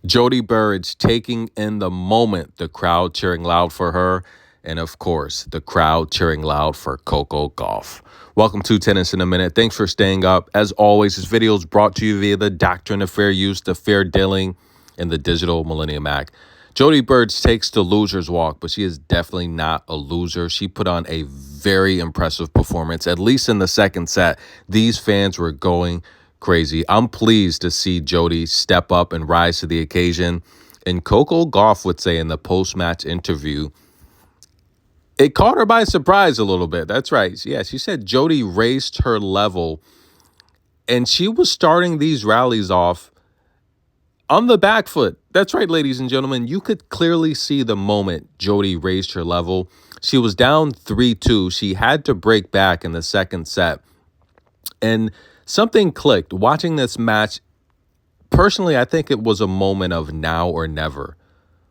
Jody Burrage taking in the moment, the crowd cheering loud for her, and of course, the crowd cheering loud for Coco Gauff. Welcome to Tennis in a Minute. Thanks for staying up. As always, this video is brought to you via the Doctrine of Fair Use, the Fair Dealing, and the Digital Millennium Act. Jody Burrage takes the loser's walk, but she is definitely not a loser. She put on a very impressive performance, at least in the second set. These fans were going crazy. I'm pleased to see Jody step up and rise to the occasion. And Coco Gauff would say in the post-match interview, it caught her by surprise a little bit. That's right. Yeah, she said Jody raised her level, and she was starting these rallies off on the back foot. That's right, ladies and gentlemen. You could clearly see the moment Jody raised her level. She was down 3-2. She had to break back in the second set. And something clicked. Watching this match, personally, I think it was a moment of now or never.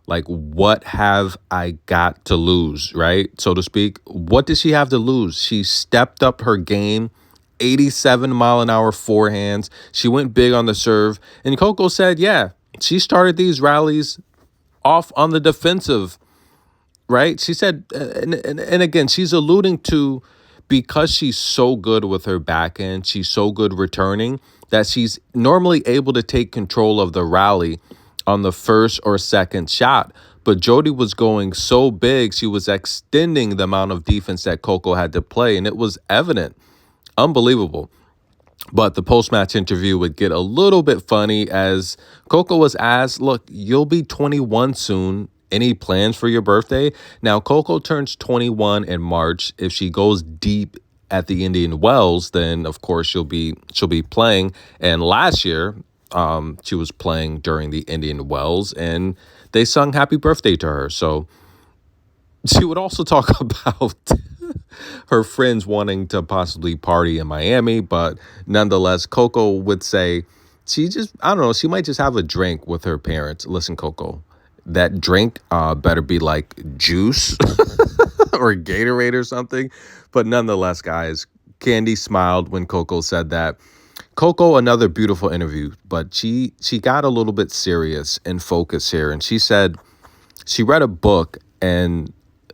Like, what have I got to lose, right? So to speak. What did she have to lose? She stepped up her game, 87-mile-an-hour forehands. She went big on the serve. And Coco said, yeah, she started these rallies off on the defensive, right? She said, and again, she's alluding to because she's so good with her backhand, she's so good returning, that she's normally able to take control of the rally on the first or second shot. But Jody was going so big, she was extending the amount of defense that Coco had to play, and it was evident. Unbelievable. But the post-match interview would get a little bit funny as Coco was asked, look, you'll be 21 soon. Any plans for your birthday? Now, Coco turns 21 in March. If she goes deep at the Indian Wells, then of course she'll be playing. And last year, she was playing during the Indian Wells, and they sung happy birthday to her. So she would also talk about her friends wanting to possibly party in Miami, but nonetheless, Coco would say she might just have a drink with her parents. Listen, Coco, that drink better be like juice or Gatorade or something. But nonetheless, guys, Candy smiled when Coco said that. Coco, another beautiful interview, but she got a little bit serious and focused here. And she said she read a book and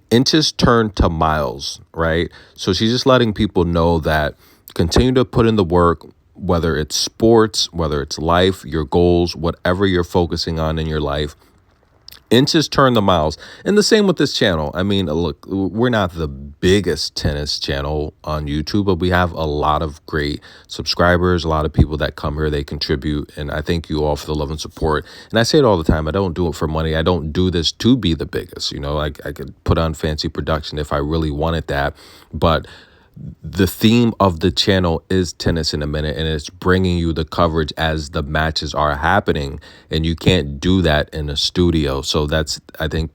inches turn to miles, right? So she's just letting people know that continue to put in the work, whether it's sports, whether it's life, your goals, whatever you're focusing on in your life. Inches turn the miles. And the same with this channel. I mean, look, we're not the biggest tennis channel on YouTube, but we have a lot of great subscribers, a lot of people that come here, they contribute. And I thank you all for the love and support. And I say it all the time. I don't do it for money. I don't do this to be the biggest. You know, I could put on fancy production if I really wanted that. But the theme of the channel is Tennis in a Minute, and it's bringing you the coverage as the matches are happening, and you can't do that in a studio. So that's, I think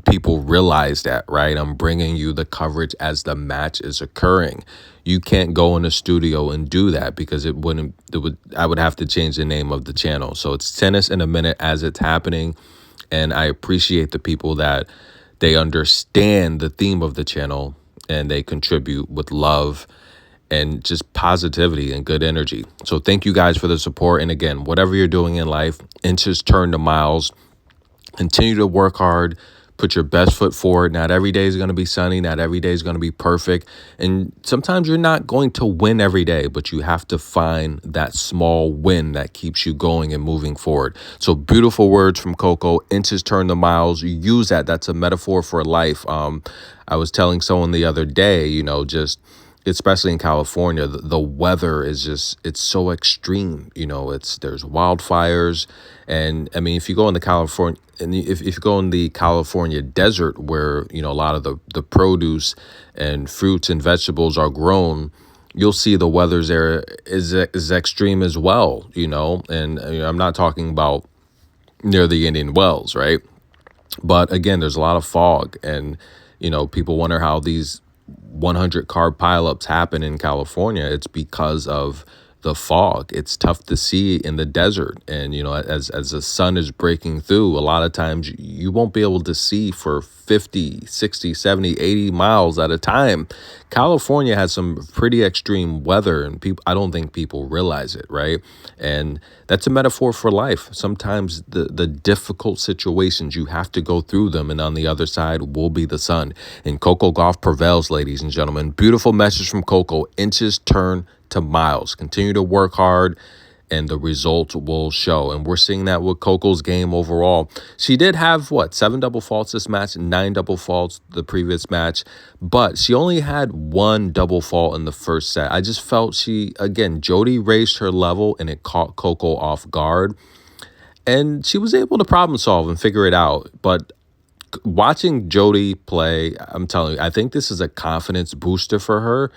people realize that, right? I'm bringing you the coverage as the match is occurring. You can't go in a studio and do that because I would have to change the name of the channel. So it's Tennis in a Minute as it's happening, and I appreciate the people that they understand the theme of the channel and they contribute with love and just positivity and good energy. So thank you guys for the support. And again, whatever you're doing in life, inches turn to miles. Continue to work hard. Put your best foot forward. Not every day is going to be sunny. Not every day is going to be perfect. And sometimes you're not going to win every day, but you have to find that small win that keeps you going and moving forward. So beautiful words from Coco. Inches turn to miles. You use that. That's a metaphor for life. I was telling someone the other day, you know, just especially in California, the weather is just, it's so extreme. You know, there's wildfires. And I mean, if you go in the California, and if you go in the California desert where, you know, a lot of the produce and fruits and vegetables are grown, you'll see the weather's there is extreme as well, you know. And you know, I'm not talking about near the Indian Wells, right? But again, there's a lot of fog, and you know, people wonder how these 100 car pileups happen in California. It's because of the fog. It's tough to see in the desert. And, as the sun is breaking through, a lot of times you won't be able to see for 50, 60, 70, 80 miles at a time. California has some pretty extreme weather, and I don't think people realize it, right? And that's a metaphor for life. Sometimes the difficult situations, you have to go through them, and on the other side will be the sun. And Coco Gauff prevails, ladies and gentlemen. Beautiful message from Coco. Inches turn to miles. Continue to work hard, and the results will show. And we're seeing that with Coco's game overall. She did have, 7 double faults this match, 9 double faults the previous match, but she only had 1 double fault in the first set. I just felt Jody raised her level, and it caught Coco off guard. And she was able to problem solve and figure it out. But watching Jody play, I'm telling you, I think this is a confidence booster for her.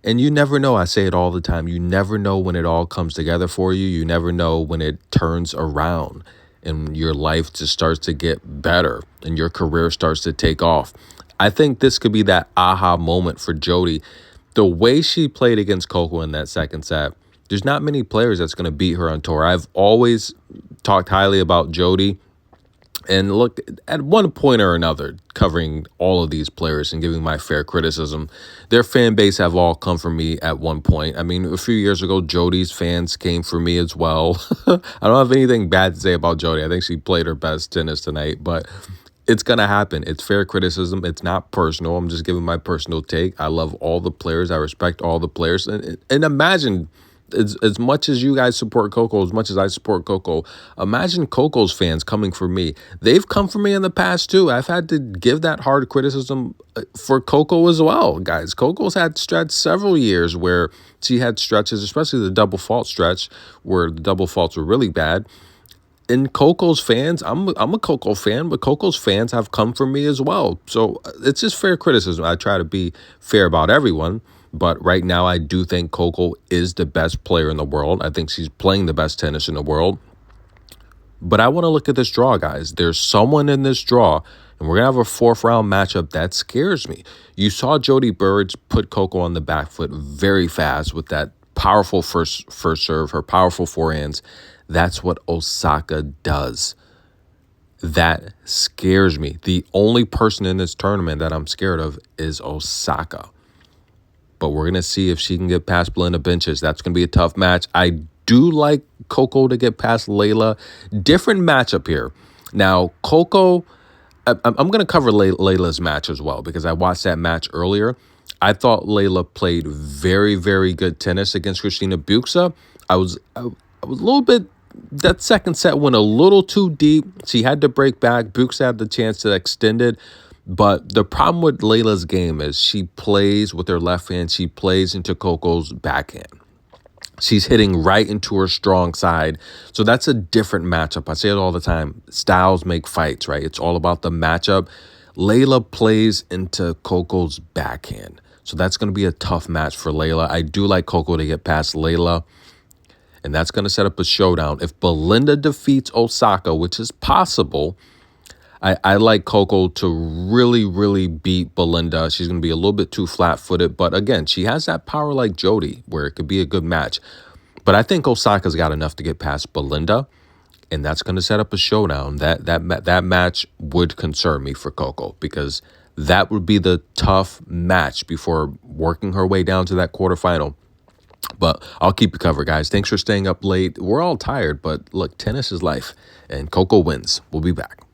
And you never know. I say it all the time. You never know when it all comes together for you. You never know when it turns around and your life just starts to get better and your career starts to take off. I think this could be that aha moment for Jody. The way she played against Coco in that second set, there's not many players that's going to beat her on tour. I've always talked highly about Jody. And look, at one point or another, covering all of these players and giving my fair criticism, their fan base have all come for me at one point. I mean, a few years ago, Jody's fans came for me as well. I don't have anything bad to say about Jody. I think she played her best tennis tonight, but it's going to happen. It's fair criticism. It's not personal. I'm just giving my personal take. I love all the players. I respect all the players. And imagine, as much as you guys support Coco, as much as I support Coco, imagine Coco's fans coming for me. They've come for me in the past too. I've had to give that hard criticism for Coco as well, guys. Coco's had several years where she had stretches, especially the double fault stretch, where the double faults were really bad. And Coco's fans, I'm a Coco fan, but Coco's fans have come for me as well. So it's just fair criticism. I try to be fair about everyone. But right now, I do think Coco is the best player in the world. I think she's playing the best tennis in the world. But I want to look at this draw, guys. There's someone in this draw, and we're going to have a 4th-round matchup that scares me. You saw Jody Burge put Coco on the back foot very fast with that powerful first serve, her powerful forehands. That's what Osaka does. That scares me. The only person in this tournament that I'm scared of is Osaka. But we're going to see if she can get past Belinda Bencic. That's going to be a tough match. I do like Coco to get past Layla. Different matchup here. Now, Coco, I'm going to cover Layla's match as well because I watched that match earlier. I thought Layla played very, very good tennis against Christina Buxa. I was a little bit, that second set went a little too deep. She had to break back. Buxa had the chance to extend it. But the problem with Layla's game is she plays with her left hand. She plays into Coco's backhand. She's hitting right into her strong side. So that's a different matchup. I say it all the time. Styles make fights, right? It's all about the matchup. Layla plays into Coco's backhand. So that's going to be a tough match for Layla. I do like Coco to get past Layla. And that's going to set up a showdown. If Belinda defeats Osaka, which is possible, I like Coco to really, really beat Belinda. She's going to be a little bit too flat-footed. But again, she has that power like Jody where it could be a good match. But I think Osaka's got enough to get past Belinda. And that's going to set up a showdown. That match would concern me for Coco because that would be the tough match before working her way down to that quarterfinal. But I'll keep you covered, guys. Thanks for staying up late. We're all tired, but look, tennis is life. And Coco wins. We'll be back.